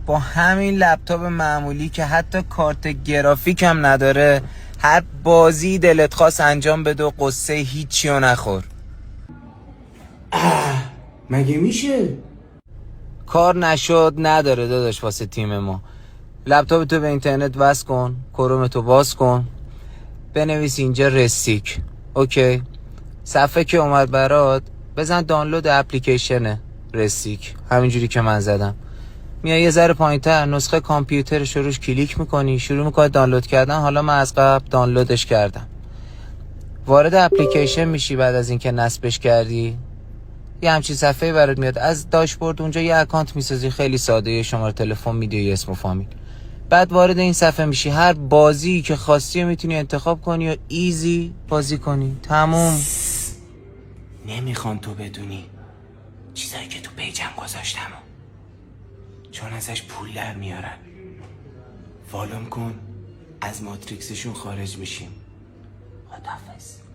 با همین لپتاپ معمولی که حتی کارت گرافیک هم نداره هر بازی دلت خواست انجام بده و قصه هیچی رو نخور. مگه میشه؟ کار نشد نداره داداش واسه تیم ما. لپتاپ تو به اینترنت وصل کن، کروم تو باز کن، بنویس اینجا رستیک. اوکی، صفحه که اومد برات بزن دانلود اپلیکیشن رستیک، همینجوری که من زدم. میای یه ذره پایینتر نسخه کامپیوترش رو روش کلیک میکنی، شروع میکنی دانلود کردن. حالا من از قبل دانلودش کردم. وارد اپلیکیشن میشی. بعد از اینکه نصبش کردی یه همچین صفحه برات میاد. از داشبورد اونجا یه اکانت میسازی، خیلی ساده، یه شماره تلفن میدی، یه اسم و فامیل. بعد وارد این صفحه میشی، هر بازی که خواستی میتونی انتخاب کنی و ایزی بازی کنی. تموم. نمیخوام تو بدونی چیزایی که تو پیجم گذاشتم چون ازش پول در میارن. فالوم کن، از ماتریکسشون خارج میشیم. خداحافظ.